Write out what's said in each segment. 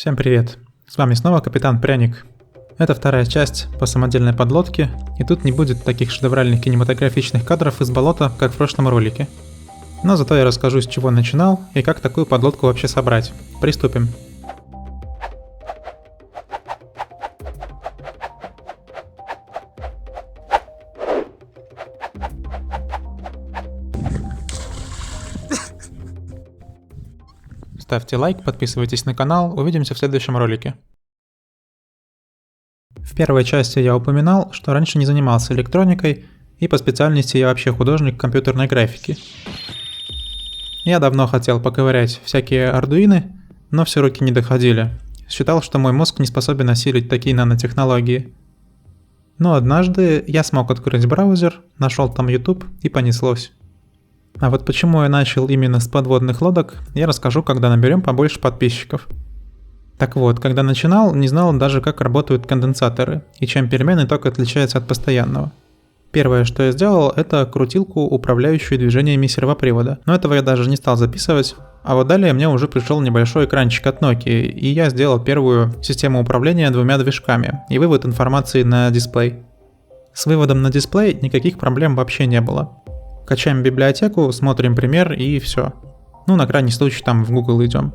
Всем привет! С вами снова Капитан Пряник. Это вторая часть по самодельной подлодке, и тут не будет таких шедевральных кинематографичных кадров из болота, как в прошлом ролике. Но зато я расскажу, с чего начинал и как такую подлодку вообще собрать. Приступим. Ставьте лайк, подписывайтесь на канал, увидимся в следующем ролике. В первой части я упоминал, что раньше не занимался электроникой, и по специальности я вообще художник компьютерной графики. Я давно хотел поковырять всякие ардуины, но все руки не доходили. Считал, что мой мозг не способен осилить такие нанотехнологии. Но однажды я смог открыть браузер, нашел там YouTube и понеслось. А вот почему я начал именно с подводных лодок, я расскажу, когда наберем побольше подписчиков. Так вот, когда начинал, не знал даже, как работают конденсаторы, и чем переменный ток отличается от постоянного. Первое, что я сделал, это крутилку, управляющую движениями сервопривода, но этого я даже не стал записывать. А вот далее мне уже пришел небольшой экранчик от Nokia, и я сделал первую систему управления двумя движками и вывод информации на дисплей. С выводом на дисплей никаких проблем вообще не было. Качаем библиотеку, смотрим пример и все. Ну, на крайний случай там в Google идем.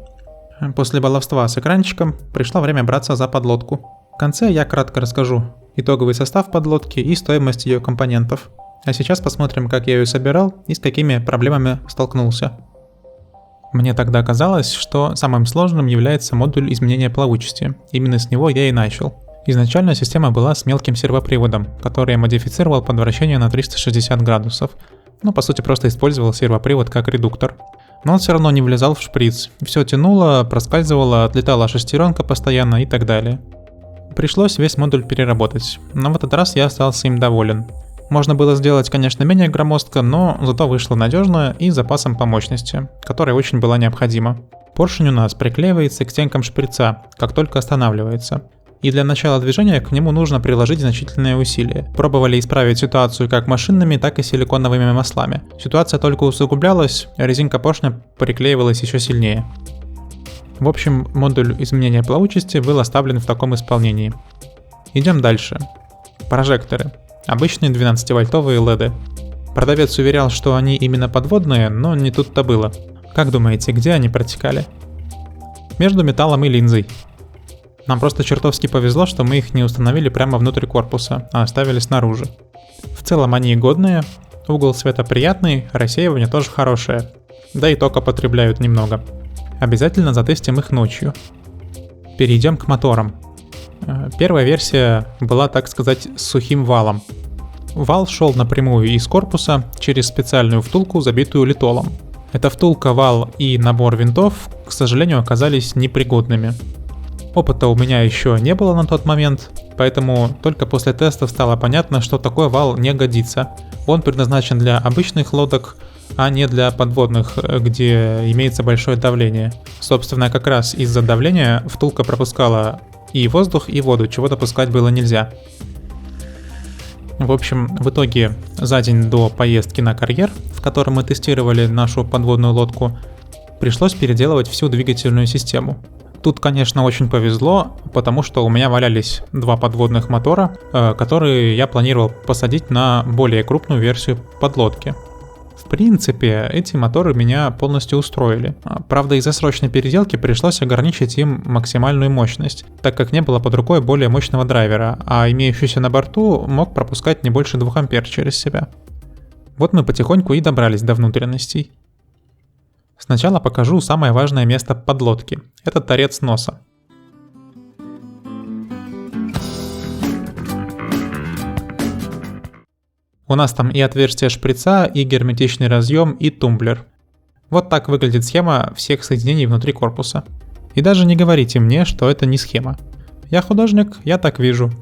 После баловства с экранчиком пришло время браться за подлодку. В конце я кратко расскажу итоговый состав подлодки и стоимость ее компонентов. А сейчас посмотрим, как я ее собирал и с какими проблемами столкнулся. Мне тогда казалось, что самым сложным является модуль изменения плавучести. Именно с него я и начал. Изначально система была с мелким сервоприводом, который я модифицировал под вращение на 360 градусов. Ну, по сути, просто использовал сервопривод как редуктор. Но он все равно не влезал в шприц. Все тянуло, проскальзывало, отлетала шестеренка постоянно и так далее. Пришлось весь модуль переработать, но в этот раз я остался им доволен. Можно было сделать, конечно, менее громоздко, но зато вышло надежно и с запасом по мощности, которая очень была необходима. Поршень у нас приклеивается к стенкам шприца, как только останавливается. И для начала движения к нему нужно приложить значительные усилия. Пробовали исправить ситуацию как машинными, так и силиконовыми маслами. Ситуация только усугублялась, а резинка поршня приклеивалась еще сильнее. В общем, модуль изменения плавучести был оставлен в таком исполнении. Идем дальше. Прожекторы. Обычные 12-вольтовые LED. Продавец уверял, что они именно подводные, но не тут-то было. Как думаете, где они протекали? Между металлом и линзой. Нам просто чертовски повезло, что мы их не установили прямо внутрь корпуса, а оставили снаружи. В целом они годные, угол света приятный, рассеивание тоже хорошее, да и тока потребляют немного. Обязательно затестим их ночью. Перейдем к моторам. Первая версия была, так сказать, с сухим валом. Вал шел напрямую из корпуса через специальную втулку, забитую литолом. Эта втулка, вал и набор винтов, к сожалению, оказались непригодными. Опыта у меня еще не было на тот момент, поэтому только после тестов стало понятно, что такой вал не годится. Он предназначен для обычных лодок, а не для подводных, где имеется большое давление. Собственно, как раз из-за давления втулка пропускала и воздух, и воду, чего допускать было нельзя. В общем, в итоге за день до поездки на карьер, в котором мы тестировали нашу подводную лодку, пришлось переделывать всю двигательную систему. Тут, конечно, очень повезло, потому что у меня валялись два подводных мотора, которые я планировал посадить на более крупную версию подлодки. В принципе, эти моторы меня полностью устроили. Правда, из-за срочной переделки пришлось ограничить им максимальную мощность, так как не было под рукой более мощного драйвера, а имеющийся на борту мог пропускать не больше 2 ампер через себя. Вот мы потихоньку и добрались до внутренностей. Сначала покажу самое важное место подлодки. Это торец носа. У нас там и отверстие шприца, и герметичный разъем, и тумблер. Вот так выглядит схема всех соединений внутри корпуса. И даже не говорите мне, что это не схема. Я художник, я так вижу.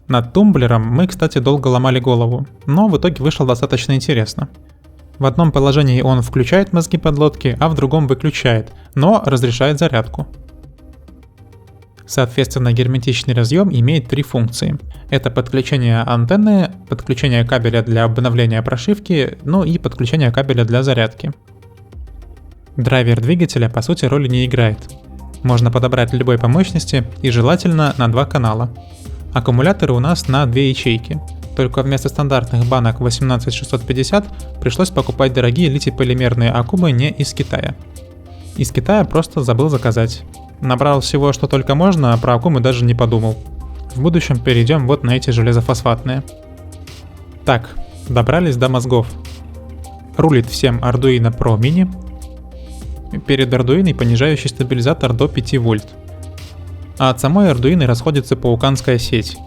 Над тумблером мы, кстати, долго ломали голову, но в итоге вышло достаточно интересно. В одном положении он включает мозги подлодки, а в другом выключает, но разрешает зарядку. Соответственно, герметичный разъем имеет 3 функции. Это подключение антенны, подключение кабеля для обновления прошивки, ну и подключение кабеля для зарядки. Драйвер двигателя по сути роли не играет. Можно подобрать любой по мощности и желательно на 2 канала. Аккумуляторы у нас на 2 ячейки. Только вместо стандартных банок 18650 пришлось покупать дорогие литий-полимерные аккумы не из Китая. Из Китая просто забыл заказать. Набрал всего, что только можно, а про аккумы даже не подумал. В будущем перейдем вот на эти железофосфатные. Так, добрались до мозгов. Рулит всем Arduino Pro Mini. Перед Arduino понижающий стабилизатор до 5 вольт. А от самой Arduino расходится пауканская сеть.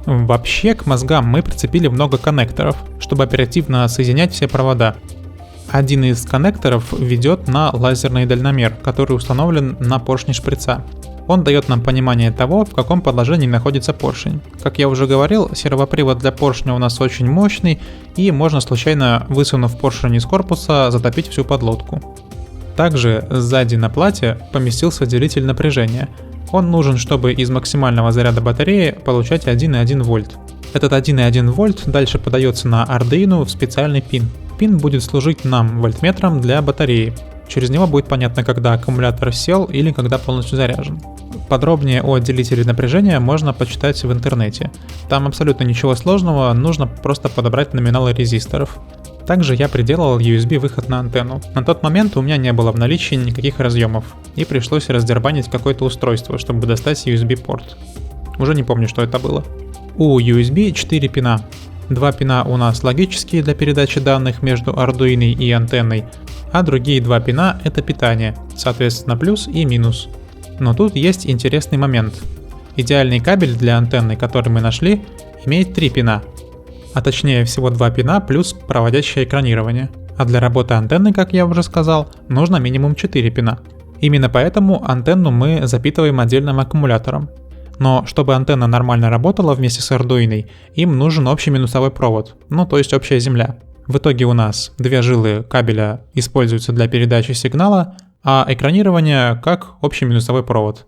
Вообще к мозгам мы прицепили много коннекторов, чтобы оперативно соединять все провода. Один из коннекторов ведет на лазерный дальномер, который установлен на поршне шприца. Он дает нам понимание того, в каком положении находится поршень. Как я уже говорил, сервопривод для поршня у нас очень мощный, и можно случайно, высунув поршень из корпуса, затопить всю подлодку. Также сзади на плате поместился делитель напряжения. Он нужен, чтобы из максимального заряда батареи получать 1,1 вольт. Этот 1,1 вольт дальше подается на Arduino в специальный пин. Пин будет служить нам вольтметром для батареи. Через него будет понятно, когда аккумулятор сел или когда полностью заряжен. Подробнее о делителе напряжения можно почитать в интернете. Там абсолютно ничего сложного, нужно просто подобрать номиналы резисторов. Также я приделал USB выход на антенну. На тот момент у меня не было в наличии никаких разъемов, и пришлось раздербанить какое-то устройство, чтобы достать USB порт. Уже не помню, что это было. У USB 4 пина. 2 пина у нас логические для передачи данных между Arduino и антенной, а другие 2 пина это питание, соответственно плюс и минус. Но тут есть интересный момент. Идеальный кабель для антенны, который мы нашли, имеет 3 пина. А точнее всего 2 пина плюс проводящее экранирование. А для работы антенны, как я уже сказал, нужно минимум 4 пина. Именно поэтому антенну мы запитываем отдельным аккумулятором. Но чтобы антенна нормально работала вместе с Arduino, им нужен общий минусовой провод, то есть общая земля. В итоге у нас 2 жилы кабеля используются для передачи сигнала, а экранирование как общий минусовой провод.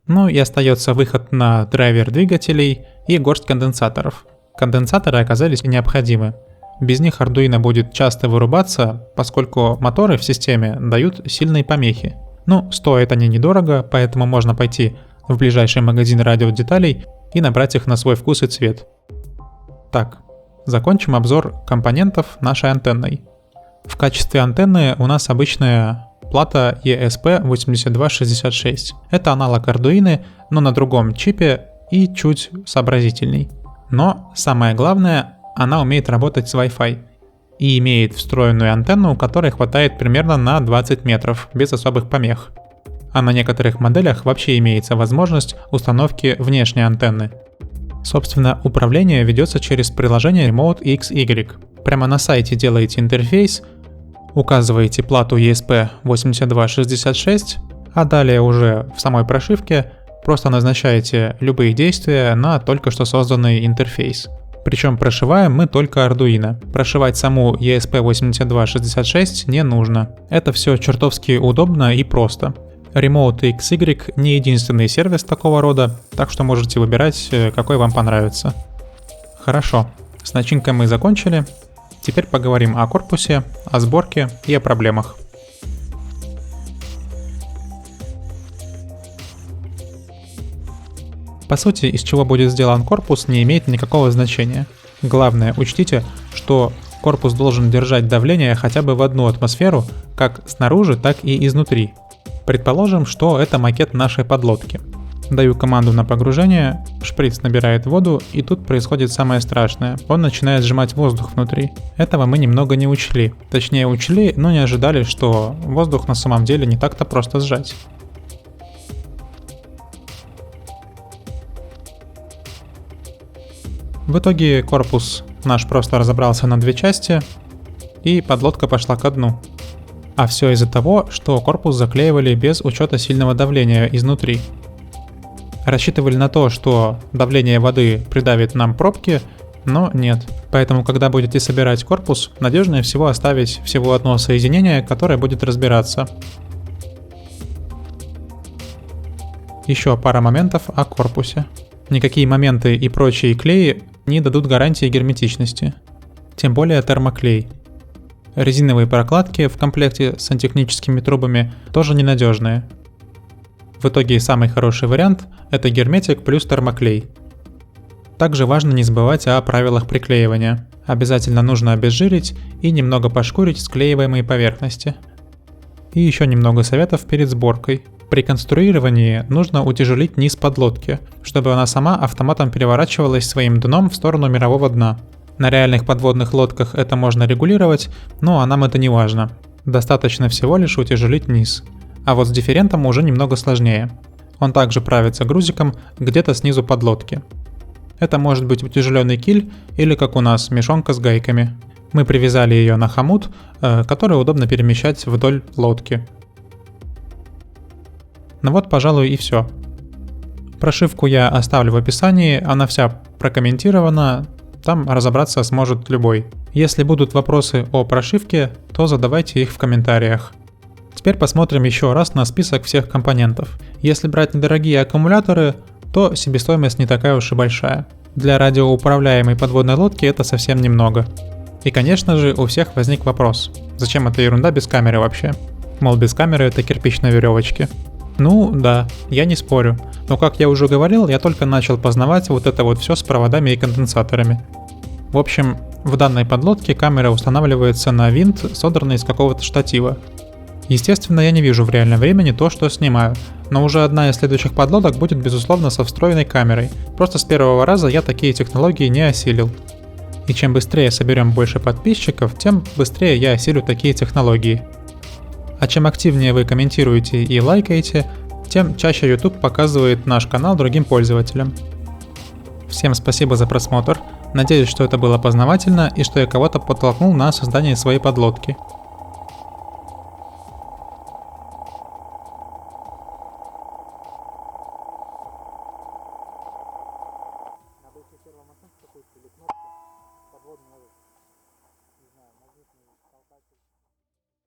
И остается выход на драйвер двигателей и горсть конденсаторов. Конденсаторы оказались необходимы. Без них Arduino будет часто вырубаться, поскольку моторы в системе дают сильные помехи. Стоят они недорого, поэтому можно пойти в ближайший магазин радиодеталей и набрать их на свой вкус и цвет. Так, закончим обзор компонентов нашей антенной. В качестве антенны у нас обычная плата ESP8266. Это аналог Arduino, но на другом чипе и чуть сообразительней. Но самое главное, она умеет работать с Wi-Fi и имеет встроенную антенну, у которой хватает примерно на 20 метров, без особых помех. А на некоторых моделях вообще имеется возможность установки внешней антенны. Собственно, управление ведется через приложение Remote XY. Прямо на сайте делаете интерфейс, указываете плату ESP8266, а далее уже в самой прошивке просто назначаете любые действия на только что созданный интерфейс. Причем прошиваем мы только Arduino. Прошивать саму ESP8266 не нужно. Это все чертовски удобно и просто. Remote XY не единственный сервис такого рода, так что можете выбирать, какой вам понравится. Хорошо, с начинкой мы закончили. Теперь поговорим о корпусе, о сборке и о проблемах. По сути, из чего будет сделан корпус, не имеет никакого значения. Главное, учтите, что корпус должен держать давление хотя бы в 1 атмосферу, как снаружи, так и изнутри. Предположим, что это макет нашей подлодки. Даю команду на погружение, шприц набирает воду, и тут происходит самое страшное. Он начинает сжимать воздух внутри. Этого мы немного не учли. Точнее учли, но не ожидали, что воздух на самом деле не так-то просто сжать. В итоге корпус наш просто разобрался на 2 части, и подлодка пошла ко дну. А все из-за того, что корпус заклеивали без учета сильного давления изнутри. Рассчитывали на то, что давление воды придавит нам пробки, но нет. Поэтому, когда будете собирать корпус, надежнее всего оставить всего одно соединение, которое будет разбираться. Еще пара моментов о корпусе. Никакие моменты и прочие клеи не дадут гарантии герметичности. Тем более термоклей. Резиновые прокладки в комплекте с сантехническими трубами тоже ненадежные. В итоге самый хороший вариант – это герметик плюс термоклей. Также важно не забывать о правилах приклеивания. Обязательно нужно обезжирить и немного пошкурить склеиваемые поверхности. И еще немного советов перед сборкой. При конструировании нужно утяжелить низ подлодки, чтобы она сама автоматом переворачивалась своим дном в сторону мирового дна. На реальных подводных лодках это можно регулировать, но нам это не важно. Достаточно всего лишь утяжелить низ. А вот с дифферентом уже немного сложнее. Он также правится грузиком где-то снизу подлодки. Это может быть утяжеленный киль или, как у нас, мешонка с гайками. Мы привязали ее на хомут, который удобно перемещать вдоль лодки. Ну вот, пожалуй, и все. Прошивку я оставлю в описании, она вся прокомментирована, там разобраться сможет любой. Если будут вопросы о прошивке, то задавайте их в комментариях. Теперь посмотрим еще раз на список всех компонентов. Если брать недорогие аккумуляторы, то себестоимость не такая уж и большая. Для радиоуправляемой подводной лодки это совсем немного. И конечно же у всех возник вопрос, зачем эта ерунда без камеры вообще? Мол, без камеры это кирпич на веревочке. Ну да, я не спорю, но как я уже говорил, я только начал познавать вот это вот все с проводами и конденсаторами. В общем, в данной подлодке камера устанавливается на винт, содранный из какого-то штатива. Естественно, я не вижу в реальном времени то, что снимаю, но уже одна из следующих подлодок будет безусловно со встроенной камерой. Просто с первого раза я такие технологии не осилил. И чем быстрее соберем больше подписчиков, тем быстрее я осилю такие технологии. А чем активнее вы комментируете и лайкаете, тем чаще YouTube показывает наш канал другим пользователям. Всем спасибо за просмотр, надеюсь, что это было познавательно и что я кого-то подтолкнул на создание своей подлодки. Надо еще первая машинка какую-то или кнопку подводную.